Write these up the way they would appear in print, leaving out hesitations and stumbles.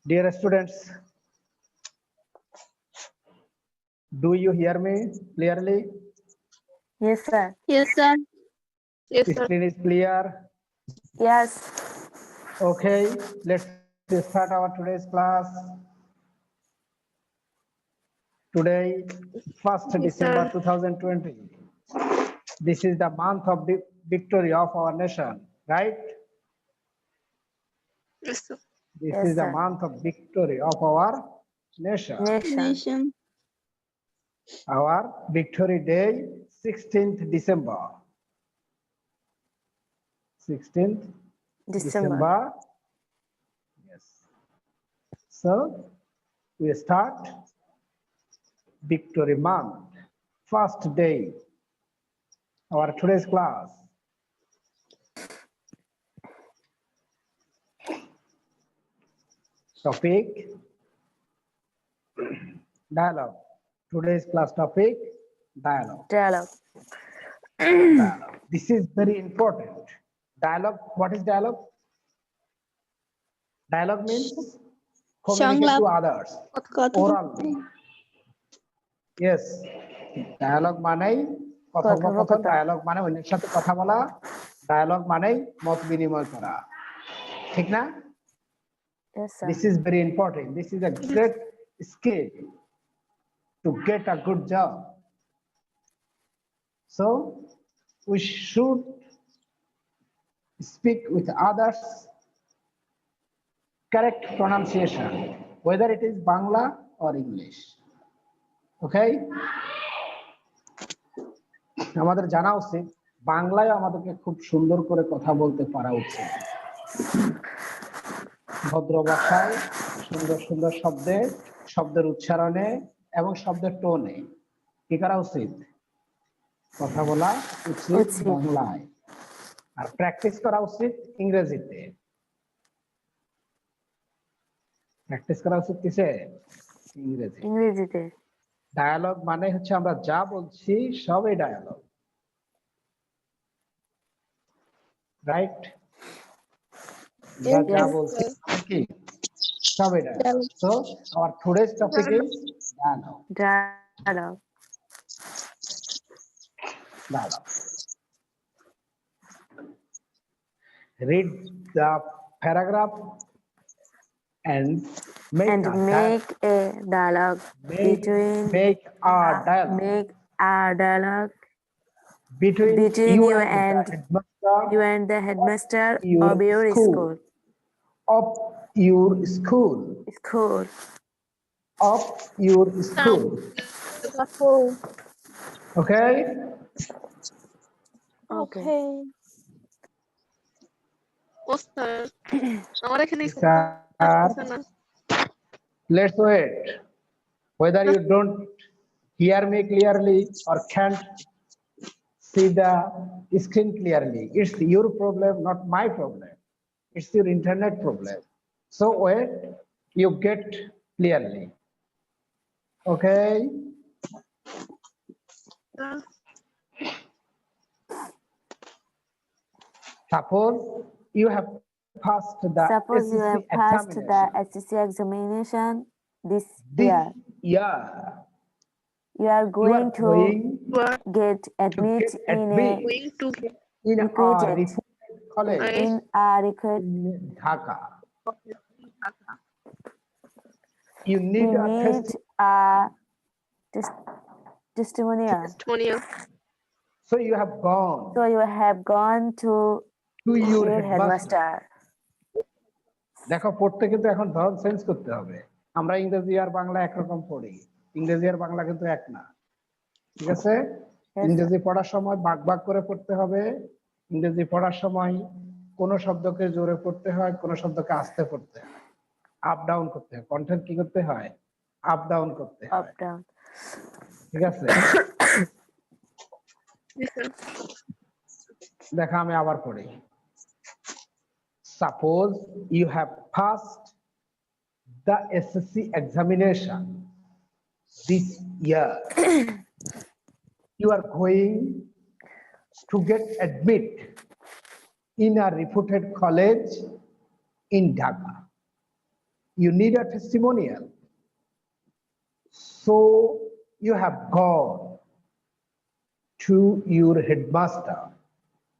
Dear students, do you hear me clearly? Yes, sir. Yes, sir. Yes, sir. Screen is clear. Yes. Okay, let's start our today's class. Today, 1st Yes, December sir. 2020. This is the month of the victory of our nation, right? Yes, sir. This Yes, is the sir. month of victory of our nation. Nation. Our victory day, 16th December. 16th December. December. Yes. So we start Victory Month, first day, our today's class. Topic, dialogue. Today's class topic, dialogue. Dialogue. Dialogue. This is very important. Dialogue, what is dialogue? Dialogue means communicate to others, orally. Yes, dialogue মানেই কথোপকথন, dialogue মানে অন্যের সাথে কথা বলা, dialogue মানেই মত বিনিময় করা, ঠিক না? Yes, sir. This is very important. This is a great skill to get a good job. So we should speak with others correct pronunciation, whether it is Bangla or English. Okay? আমাদের জানা উচিত বাংলায় আমাদেরকে খুব সুন্দর করে কথা বলতে পারা উচিত, ভদ্র ভাষায়, সুন্দর সুন্দর শব্দে, শব্দের উচ্চারণে এবং শব্দের টোনে কি করা উচিত? কথা বলা উচিত বাংলায়, আর প্র্যাকটিস করা উচিত ইংরেজিতে। প্র্যাকটিস করা উচিত কিসে? ইংরেজিতে। ডায়ালগ মানে হচ্ছে আমরা যা বলছি সবই ডায়ালগ, রাইট? যা বলছি কি সবই dialogue. So our today's topic is dialogue. Dialogue. Dialogue. Read the paragraph and make a dialogue between make a dialogue make a dialogue between you and the headmaster your of your school. Of your school. School. Of your school. Okay? Okay. ও sir আমার এখানে Sir, let's wait. Whether you don't hear me clearly or can't see the screen clearly, it's your problem, not my problem. It's your internet problem. So wait, you get clearly. Okay? Suppose you have passed the SSC examination this year. You are going to get admitted in a reputed college in Dhaka. You need a testimonial. So you have gone to your headmaster. দেখো, পড়তে কিন্তু এখন ধরন change করতে হবে। আমরা ইংরেজি আর বাংলা একরকম পড়ি, ইংরেজি আর বাংলা কিন্তু এক না, ঠিক আছে? ইংরেজি পড়ার সময় ভাগ ভাগ করে পড়তে হবে। ইংরেজি পড়ার সময় কোন শব্দকে জোরে পড়তে হয়, কোন শব্দকে আস্তে পড়তে হয়, আপ ডাউন করতে হয়। কন্টেন্ট কি করতে হয়? আপ ডাউন করতে হয়, ঠিক আছে? দেখা আমি আবার পড়ি। Suppose you have passed the SSC examination this year. You are going to get admitted in a reputed college in Dhaka. You need a testimonial. So you have gone to your headmaster.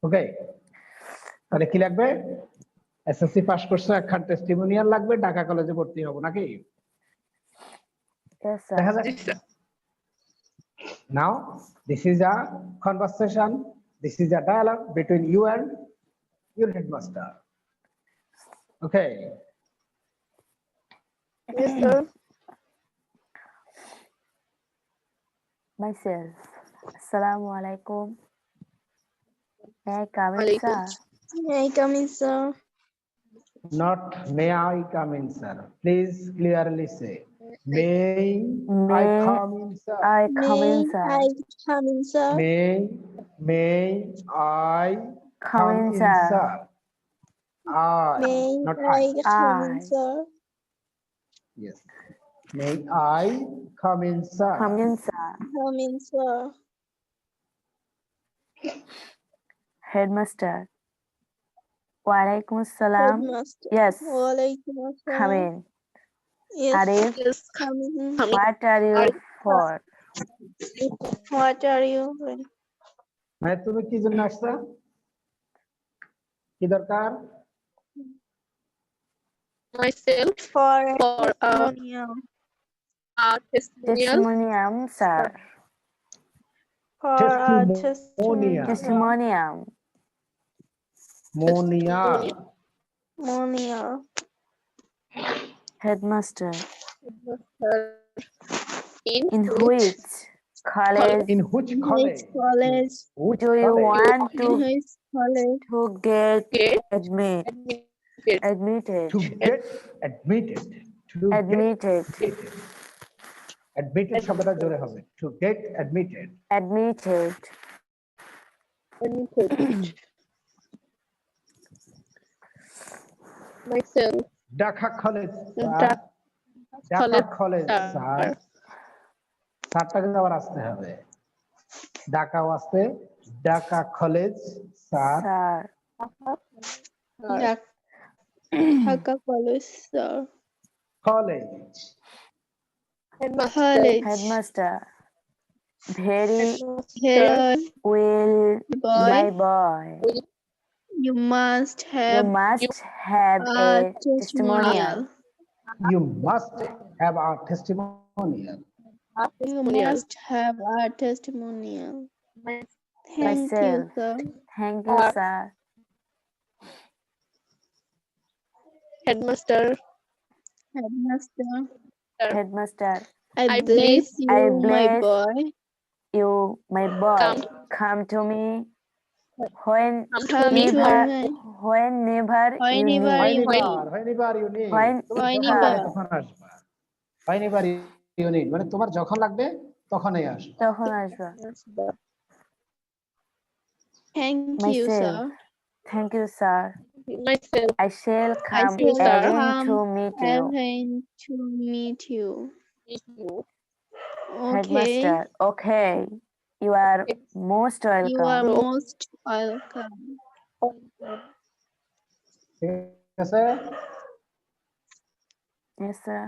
Okay. তাহলে কি লাগবে? SSC pass করছো, একখান testimonial লাগবে, ঢাকা কলেজে ভর্তি হবো নাকি? Yes, sir. দেখা যাক। Now this is a conversation, this is a dialogue between you and your headmaster. Okay. Yes, sir. Myself. Assalamu alaikum. May I come in, Alaikum. sir? May I come in, sir? Not may I come in, sir. Please clearly say, may I come in, sir. I come in, sir. I come in, sir? May I Come in, sir. I, not May I. I come in, I. sir? Yes. May I come in, sir. Come in, sir. Come in, sir. Headmaster. Walaikum salam. Headmaster. Yes. Walaikum assalam. Come in. Yes, Arif. yes, come in. What are you for? What are you? মানে তুমি কি জন্য আসছো? কি দরকার? Myself for testimonial. Testimonium, sir. For Testimonial. Testimonium. Monia. Headmaster. In In which college In which college? college Which do you college? want in which college to get get admitted? To get admitted. To get Admitted. admitted শব্দটা জোরে হবে। To get admitted. Admitted. myself Dhaka college Dhaka Dhaka College, college sir. Sir স্যারটা কিন্তু আবার আসতে হবে ঢাকাও আসতে Dhaka college sir Sir. Dhaka College, sir. College College. Headmaster. Very Here, well, boy, my boy. you must You have must have a a testimonial. testimonial. you must have a testimonial You must have a testimonial. Thank you, Myself. sir. Thank you, sir. Headmaster. Headmaster. Headmaster. I bless you, I my bless boy. you, my boy. Come. Come to me when Come to never, me. whenever you Whenever need. you whenever you need When- তোমার যখন whenever. লাগে তখন আসবা whenever you need মানে তোমার যখন লাগবে তখনই আসবা তখন আসবা। Thank you, sir. Myself. Thank you, sir. Myself. I shall come shall again come to meet you. Again to meet you. Okay. Headmaster. Okay. You are most You are welcome. most welcome. ঠিক আছে Yes, sir.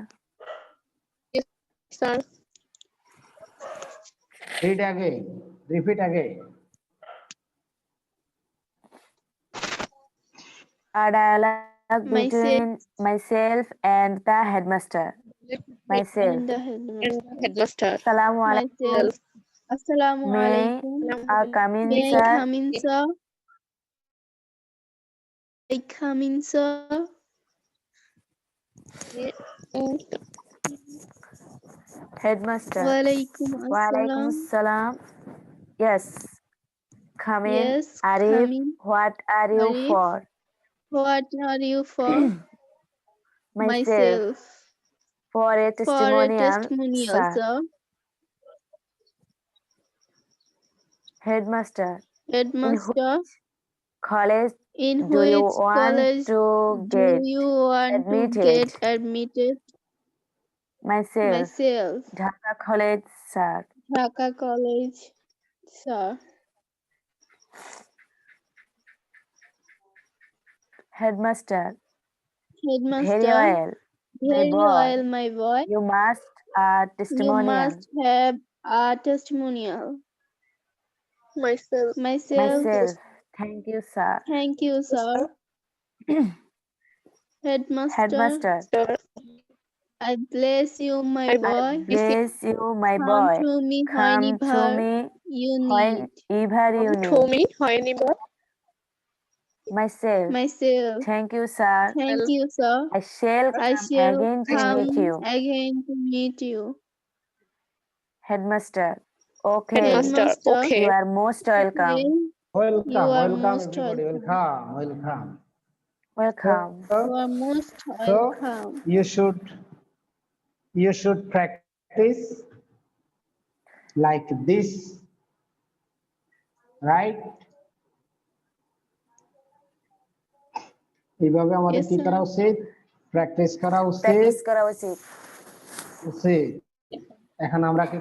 Sir. read again repeat again A dialogue between myself and the headmaster. Myself. And the headmaster. Assalamu alaikum. Myself. Assalamu May alaikum. I come in, May I sir? come in, sir? I come in, sir? Headmaster. Walaikum Walaikum assalam. salam. Yes. Come in. Yes, Arif, come in. what are you Arif. for? What are you for? Myself. For a For a testimonial, testimonial, sir. sir. Headmaster. Headmaster. College In do you which want college to do get you want admitted? to get admitted? Myself. Myself. Dhaka College, sir. Dhaka College, sir. Headmaster. Very Headmaster. well. Very boy. well, my boy. You must a You testimonial. must have a testimonial. Myself. Myself. Thank you, sir. Thank you, sir. Headmaster. Headmaster. Sir. I bless you, my I boy. Bless you, my Come boy. to me Come to whenever me you need. whenever you Come to need. me whenever. Myself. Myself. Thank you, sir. Thank you, sir. I shall I come shall again to come meet you. again to meet you. Headmaster. Okay. Headmaster. Okay. You are most welcome. Welcome, You are welcome most everybody. welcome. Welcome. Welcome. You are most So welcome. you should practice like this, right? এইভাবে আমাদের Yes, কি sir. করা উচিত? Practice করা উচিত। Practice করা উচিত। এখন আমরা কি